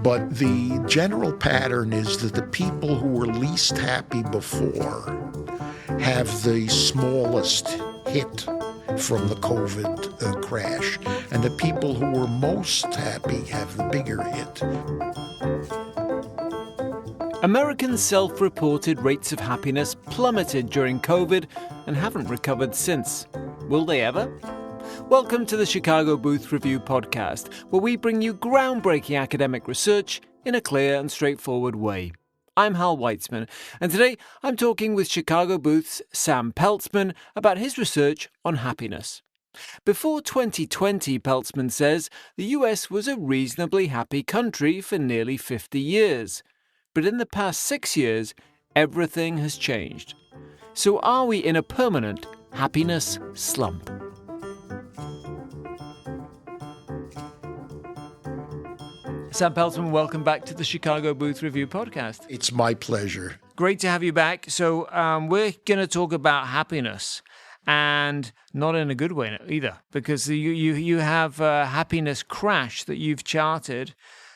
But the general pattern is that the people who were least happy before have the smallest hit from the COVID crash, and the people who were most happy have the bigger hit. American self-reported rates of happiness plummeted during COVID and haven't recovered since. Will they ever? Welcome to the Chicago Booth Review podcast, where we bring you groundbreaking academic research in a clear and straightforward way. I'm Hal Weitzman, and today I'm talking with Chicago Booth's Sam Peltzman about his research on happiness. Before 2020, Peltzman says, the US was a reasonably happy country for nearly 50 years. But in the past 6 years, everything has changed. So are we in a permanent happiness slump? Sam Peltzman, welcome back to the Chicago Booth Review podcast. It's my pleasure. Great to have you back. So we're going to talk about happiness, and not in a good way either, because you have a happiness crash that you've charted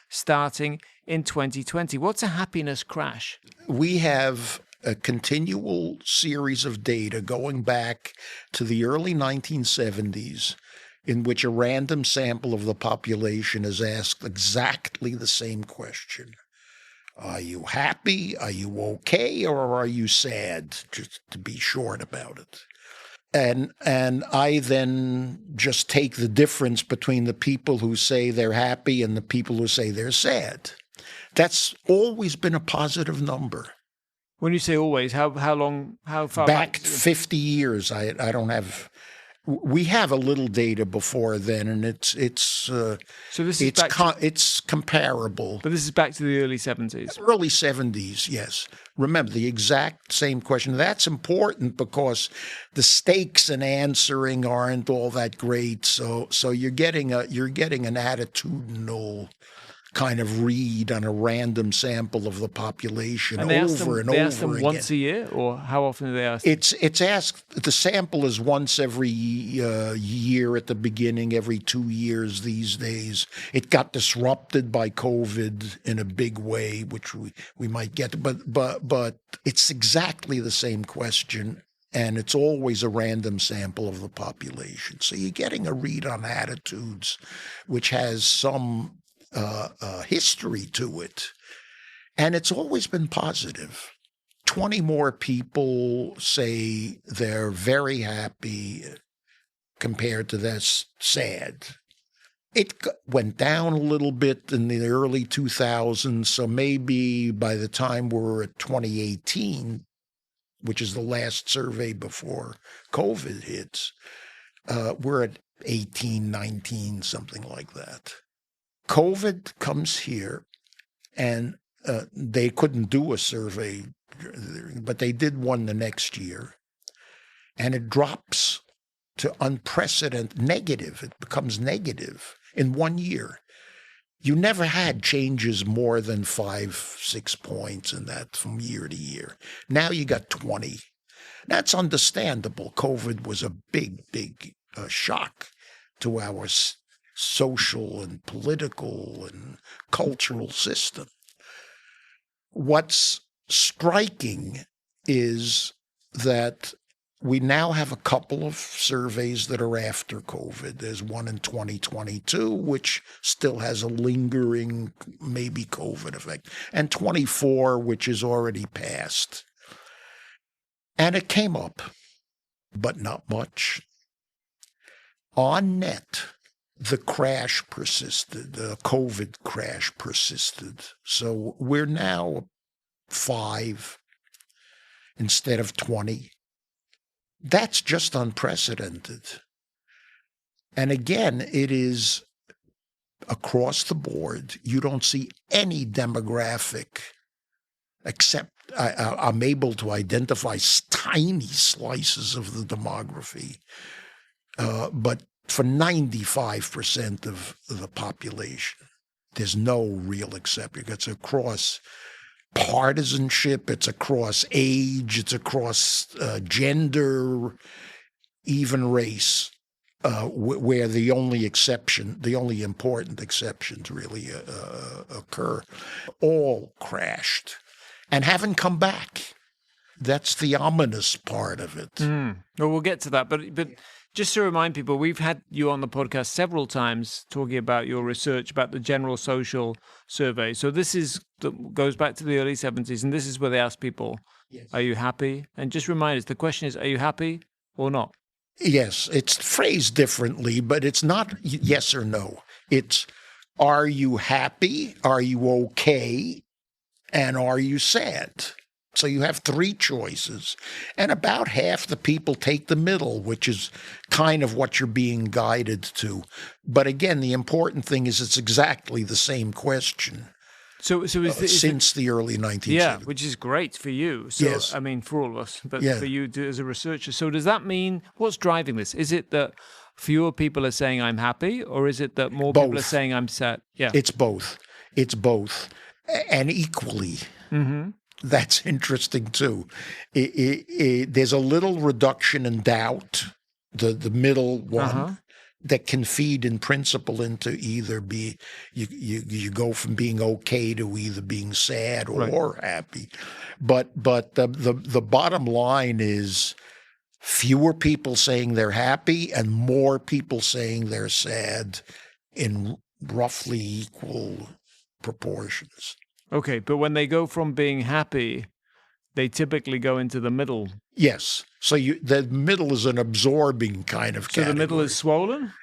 starting in 2020. What's a happiness crash? We have a continual series of data going back to the early 1970s in which a random sample of the population is asked exactly the same question. Are you happy? Are you okay? Or are you sad? Just to be short about it. And I then just take the difference between the people who say they're happy and the people who say they're sad. That's always been a positive number. When you say always, how far back? 50 years. I don't have. We have a little data before then, and it's comparable. But this is back to the early 70s. Early 70s, yes. Remember the exact same question. That's important because the stakes in answering aren't all that great. So you're getting an attitudinal kind of read on a random sample of the population and over and over again. They ask them once a year, or how often do they ask? It's asked. The sample is once every year at the beginning, every 2 years these days. It got disrupted by COVID in a big way, which we might get to, but it's exactly the same question. And it's always a random sample of the population. So you're getting a read on attitudes, which has some history to it. And it's always been positive. 20 more people say they're very happy compared to this sad. It went down a little bit in the early 2000s, so maybe by the time we're at 2018, which is the last survey before COVID hits, we're at 18, 19, something like that. COVID comes here, and they couldn't do a survey, but they did one the next year, and it drops to unprecedented negative. It becomes negative in 1 year. You never had changes more than 5-6 points in that from year to year. Now you got 20. That's understandable. COVID was a big shock to our social and political and cultural system. What's striking is that we now have a couple of surveys that are after COVID. There's one in 2022, which still has a lingering, maybe COVID effect, and 24, which is already passed. And it came up, but not much. On net, the crash persisted, the COVID crash persisted. So we're now 5 instead of 20. That's just unprecedented. And again, it is across the board. You don't see any demographic, except I'm able to identify tiny slices of the demography. But for 95% of the population, there's no real exception. It's across partisanship, it's across age, it's across gender, even race. where the only important exceptions really occur, all crashed and haven't come back. That's the ominous part of it. Well, we'll get to that. But just to remind people, we've had you on the podcast several times talking about your research about the General Social Survey. So this goes back to the early 70s, and this is where they ask people, are you happy? And just remind us, the question is, are you happy or not? Yes, it's phrased differently, but it's not yes or no. It's, are you happy? Are you okay? And are you sad? So you have three choices, and about half the people take the middle, which is kind of what you're being guided to. But again, the important thing is it's exactly the same question. So since the early 1970s. Yeah, which is great for you. So, yes. I mean, for all of us, but for you as a researcher. So does that mean, what's driving this? Is it that fewer people are saying I'm happy, or is it that more people are saying I'm sad? Yeah, it's both. It's both, and equally. Mm-hmm. That's interesting too. There's a little reduction in doubt, the middle one, that can feed in principle into either you go from being okay to either being sad or happy. But the bottom line is fewer people saying they're happy and more people saying they're sad in roughly equal proportions. Okay, but when they go from being happy, they typically go into the middle. Yes. So the middle is an absorbing kind of category. So the middle is swollen?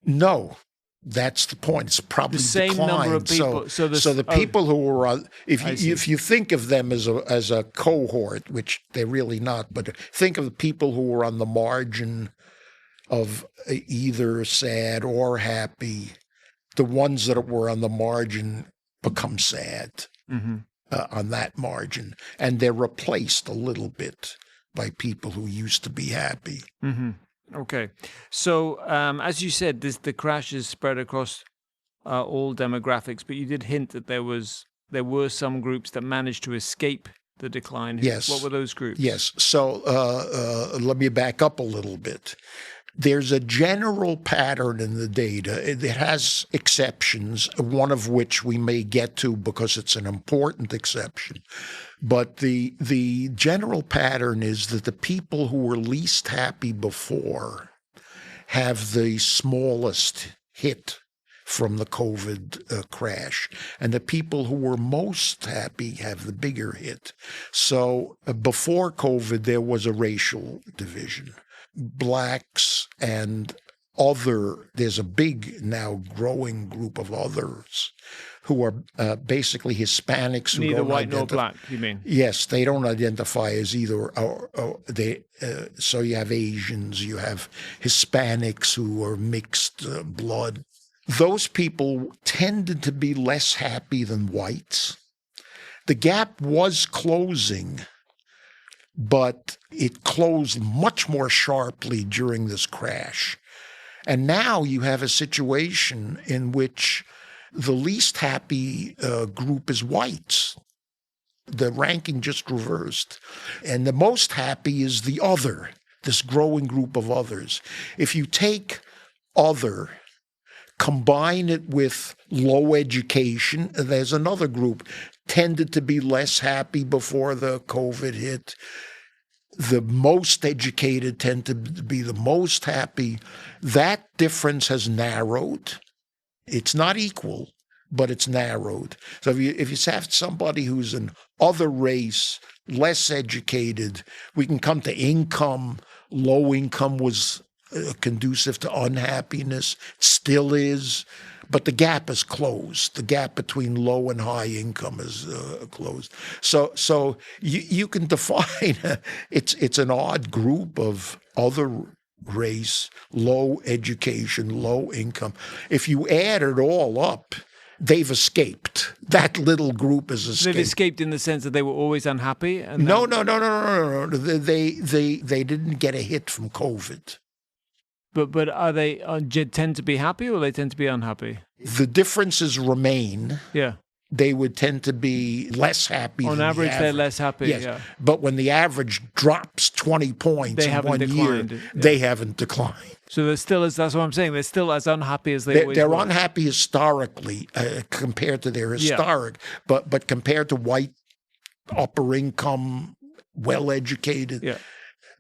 No. That's the point. It's probably the same declined. Number of people. So the people who were on, if you think of them as a cohort, which they're really not, but think of the people who were on the margin of either sad or happy, the ones that were on the margin become sad. Mm-hmm. On that margin, and they're replaced a little bit by people who used to be happy. Mm-hmm. Okay, so as you said, the crash is spread across all demographics, but you did hint that there were some groups that managed to escape the decline. Yes. What were those groups? Yes. So let me back up a little bit. There's a general pattern in the data. It has exceptions, one of which we may get to because it's an important exception. But the general pattern is that the people who were least happy before have the smallest hit from the COVID crash. And the people who were most happy have the bigger hit. So before COVID, there was a racial division. Blacks and there's a big now growing group of others who are basically Hispanics. Who neither white nor black, you mean? Yes, they don't identify as either. So you have Asians, you have Hispanics who are mixed blood. Those people tended to be less happy than whites. The gap was closing, but it closed much more sharply during this crash. And now you have a situation in which the least happy group is whites. The ranking just reversed. And the most happy is the other, this growing group of others. If you take other, combine it with low education, there's another group, tended to be less happy before the COVID hit. The most educated tend to be the most happy. That difference has narrowed. It's not equal, but it's narrowed. So if you have somebody who's an other race, less educated, we can come to income. Low income was conducive to unhappiness, still is, but the gap is closed. The gap between low and high income is closed. So you can define it's an odd group of other race, low education, low income. If you add it all up, they've escaped. That little group has escaped. They've escaped in the sense that they were always unhappy? And No. They didn't get a hit from COVID. But are they tend to be happy or they tend to be unhappy? The differences remain. Yeah. they would tend to be less happy. On than average, the they're average. less happy. Yes. Yeah. But when the average drops 20 points They in haven't 1 declined, year, yeah. they haven't declined. So they're still, as that's what I'm saying, they're still as unhappy as they They're, always they're were. unhappy historically compared to their historic, but compared to white, upper income, well educated, Yeah.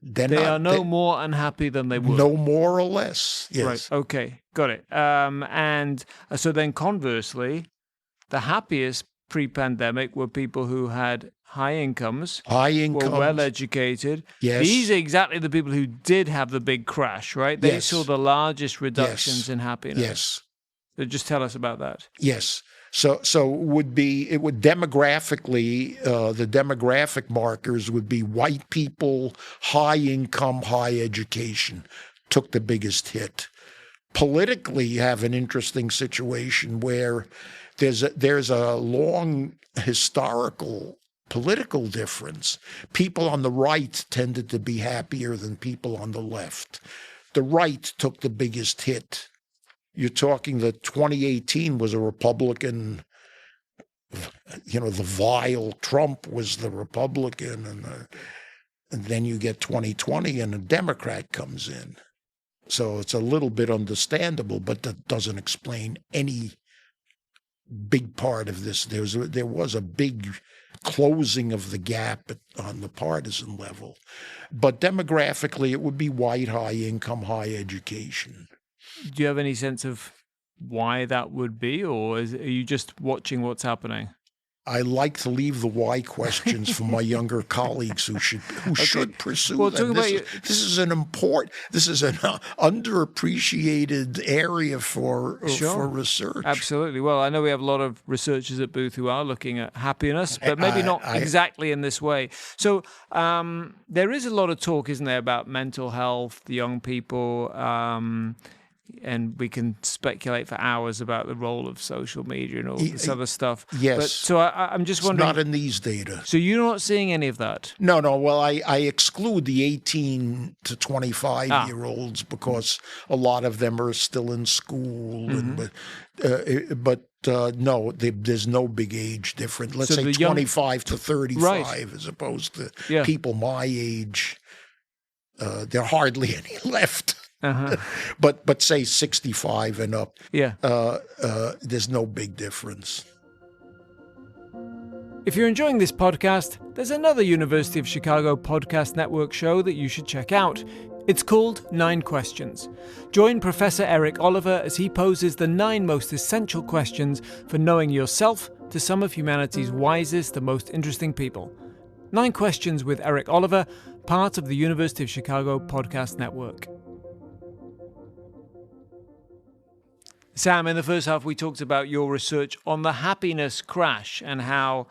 they're They not, are no more unhappy than they were. no more or less. Yes. Right. Okay. Got it. And so then conversely, the happiest pre-pandemic were people who had high incomes, High were incomes. well educated. Yes. These are exactly the people who did have the big crash, right? They Yes. saw the largest reductions Yes. in happiness. Yes. So just tell us about that. Yes. So it would demographically, the demographic markers would be white people, high income, high education took the biggest hit. Politically, you have an interesting situation where there's a long historical political difference. People on the right tended to be happier than people on the left. The right took the biggest hit. You're talking that 2018 was a Republican, the vile Trump was the Republican, and then you get 2020 and a Democrat comes in. So it's a little bit understandable, but that doesn't explain any big part of this. There was a big closing of the gap on the partisan level. But demographically, it would be white, high income, high education. Do you have any sense of why that would be, or are you just watching what's happening? I like to leave the why questions for my younger colleagues who should pursue Well, them. talking This is an underappreciated area for research. Absolutely. Well, I know we have a lot of researchers at Booth who are looking at happiness, but maybe not exactly in this way. So there is a lot of talk, isn't there, about mental health, young people, and we can speculate for hours about the role of social media and all this other stuff. Yes. But, so I'm just wondering. Not in these data. So you're not seeing any of that? No. Well, I exclude the 18 to 25-year-olds because a lot of them are still in school. Mm-hmm. But no, there's no big age difference. Let's say 25 to 35 as opposed to people my age. There are hardly any left. Uh-huh. But say 65 and up, there's no big difference. If you're enjoying this podcast, there's another University of Chicago Podcast Network show that you should check out. It's called 9 Questions. Join Professor Eric Oliver as he poses the 9 most essential questions for knowing yourself to some of humanity's wisest and most interesting people. 9 Questions with Eric Oliver, part of the University of Chicago Podcast Network. Sam, in the first half, we talked about your research on the happiness crash and how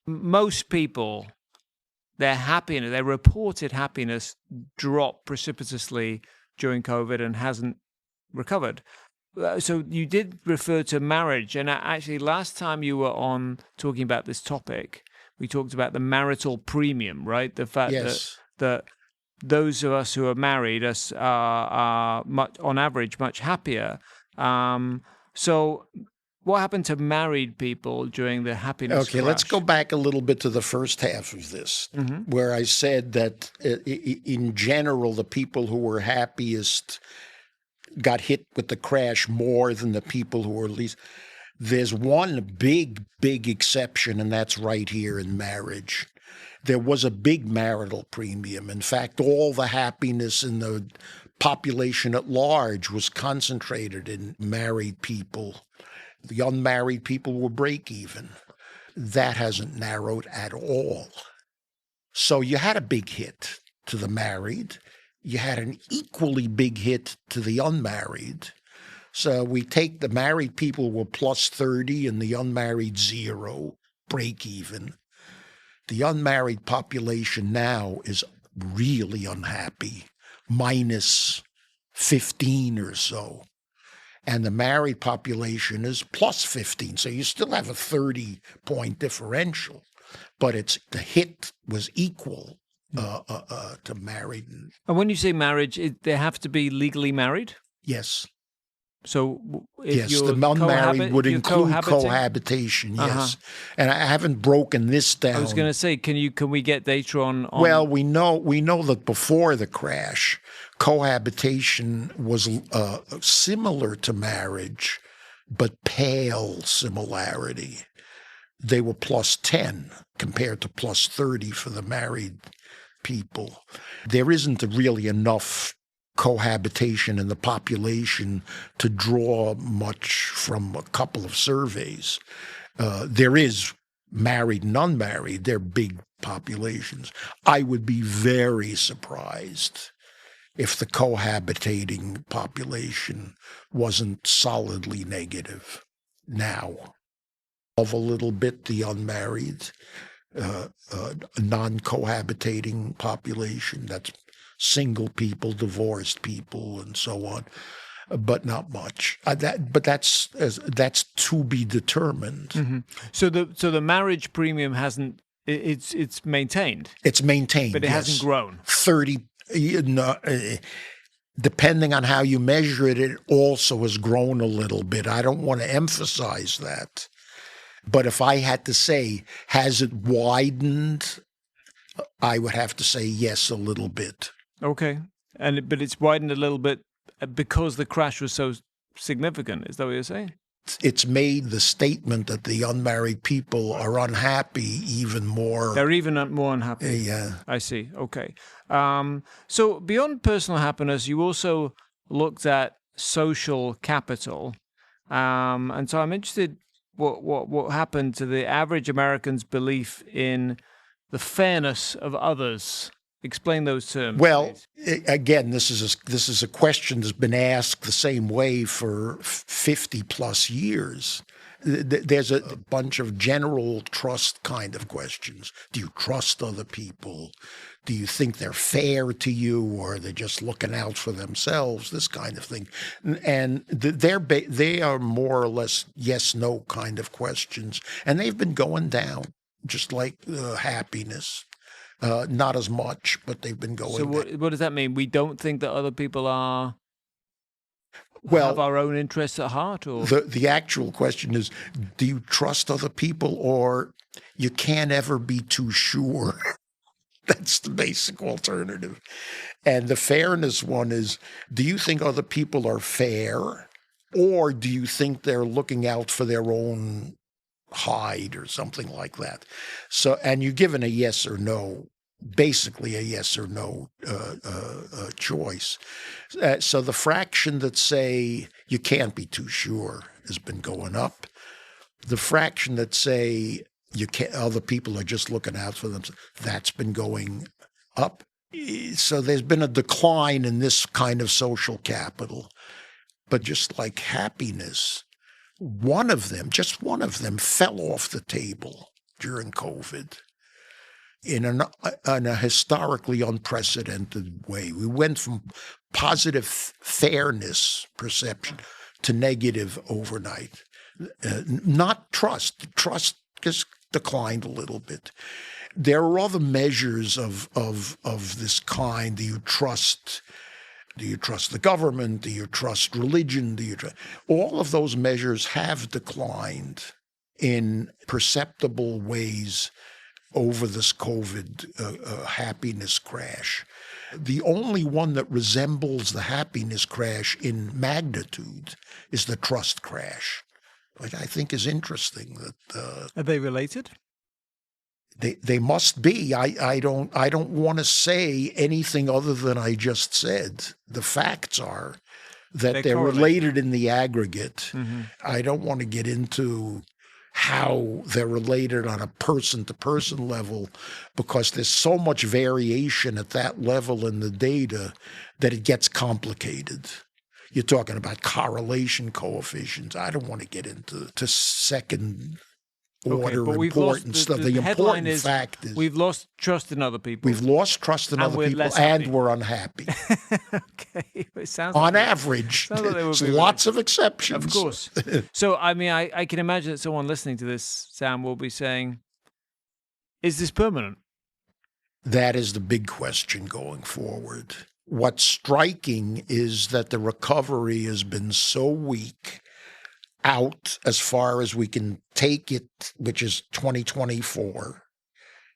most people, their reported happiness dropped precipitously during COVID and hasn't recovered. So you did refer to marriage. And actually, last time you were on talking about this topic, we talked about the marital premium, right? The fact that those of us who are married are much, on average, much happier. So what happened to married people during the happiness crash? Let's go back a little bit to the first half of this, where I said that in general, the people who were happiest got hit with the crash more than the people who were least. There's one big exception, and that's right here in marriage. There was a big marital premium. In fact, all the happiness in the population at large was concentrated in married people. The unmarried people were break even. That hasn't narrowed at all. So you had a big hit to the married. You had an equally big hit to the unmarried. So we take the married people were plus 30 and the unmarried 0, break even. The unmarried population now is really unhappy, minus 15 or so. And the married population is plus 15. So you still have a 30-point differential, but the hit was equal to married. And when you say marriage, they have to be legally married? Yes. So if Yes, you're the unmarried would you're include cohabiting? cohabitation, yes. And I haven't broken this down. I was going to say, can we get data on? Well, we know that before the crash, cohabitation was similar to marriage, but pale similarity. They were +10 compared to +30 for the married people. There isn't really enough cohabitation in the population to draw much from a couple of surveys. There is married and unmarried. They're big populations. I would be very surprised if the cohabitating population wasn't solidly negative now. Of a little bit the unmarried, non-cohabitating population, that's single people, divorced people, and so on, but not much. But that's to be determined. Mm-hmm. So the marriage premium hasn't. It's maintained. It's maintained, but it yes. hasn't grown. 30. Depending on how you measure it, it also has grown a little bit. I don't want to emphasize that. But if I had to say, has it widened? I would have to say yes, a little bit. Okay. But it's widened a little bit because the crash was so significant. Is that what you're saying? It's made the statement that the unmarried people are unhappy even more. They're even more unhappy. Yeah. I see. Okay. So beyond personal happiness, you also looked at social capital. And so I'm interested what happened to the average American's belief in the fairness of others. Explain those terms. Well, again, this is a question that's been asked the same way for 50 plus years. There's a bunch of general trust kind of questions. Do you trust other people? Do you think they're fair to you, or they're just looking out for themselves? This kind of thing, and they are more or less yes/no kind of questions, and they've been going down, just like happiness. Not as much, but they've been going. So what does that mean? We don't think that other people have our own interests at heart, or the actual question is: do you trust other people, or you can't ever be too sure? That's the basic alternative. And the fairness one is: do you think other people are fair, or do you think they're looking out for their own hide or something like that? So, and you're given a yes or no. Basically a yes or no choice. So the fraction that say you can't be too sure has been going up. The fraction that say you can't, other people are just looking out for them, that's been going up. So there's been a decline in this kind of social capital. But just like happiness, just one of them fell off the table during COVID. In a historically unprecedented way. We went from positive fairness perception to negative overnight. Not trust. Trust just declined a little bit. There are other measures of this kind. Do you trust the government? Do you trust religion? All of those measures have declined in perceptible ways over this COVID happiness crash. The only one that resembles the happiness crash in magnitude is the trust crash, which I think is interesting. That are they related? They must be. I don't want to say anything other than I just said. The facts are that they're related in the aggregate. Mm-hmm. I don't want to get into how they're related on a person-to-person level, because there's so much variation at that level in the data that it gets complicated. You're talking about correlation coefficients. I don't want to get into second order importance stuff. The important fact is we've lost trust in other people. We've lost trust in other people, and we're unhappy. Okay, it sounds on average. There's lots of exceptions, of course. So, I mean, I can imagine that someone listening to this, Sam, will be saying, "Is this permanent?" That is the big question going forward. what's striking is that the recovery has been so weak out as far as we can take it, which is 2024.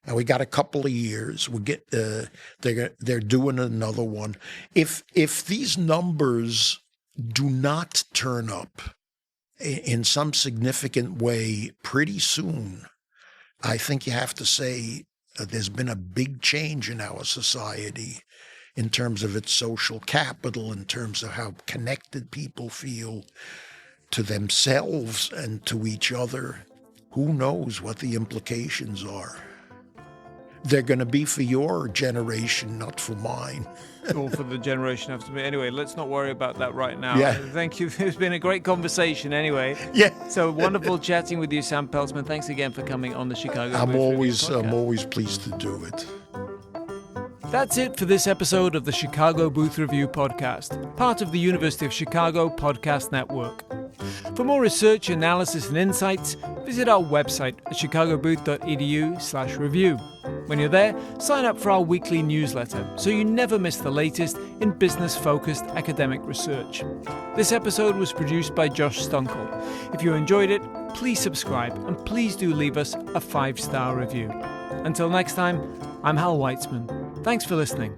And we got a couple of years. We get they're doing another one. If these numbers do not turn up in some significant way pretty soon, I think you have to say there's been a big change in our society in terms of its social capital, in terms of how connected people feel to themselves and to each other. Who knows what the implications are? They're going to be for your generation, not for mine. Or for the generation after me. Anyway, let's not worry about that right now. Yeah. Thank you. It's been a great conversation anyway. Yeah. So wonderful chatting with you, Sam Peltzman. Thanks again for coming on the Chicago Booth Review podcast. I'm always pleased to do it. That's it for this episode of the Chicago Booth Review podcast, part of the University of Chicago Podcast Network. For more research, analysis, and insights, visit our website at chicagobooth.edu/review. When you're there, sign up for our weekly newsletter so you never miss the latest in business-focused academic research. This episode was produced by Josh Stunkel. If you enjoyed it, please subscribe and please do leave us a 5-star review. Until next time, I'm Hal Weitzman. Thanks for listening.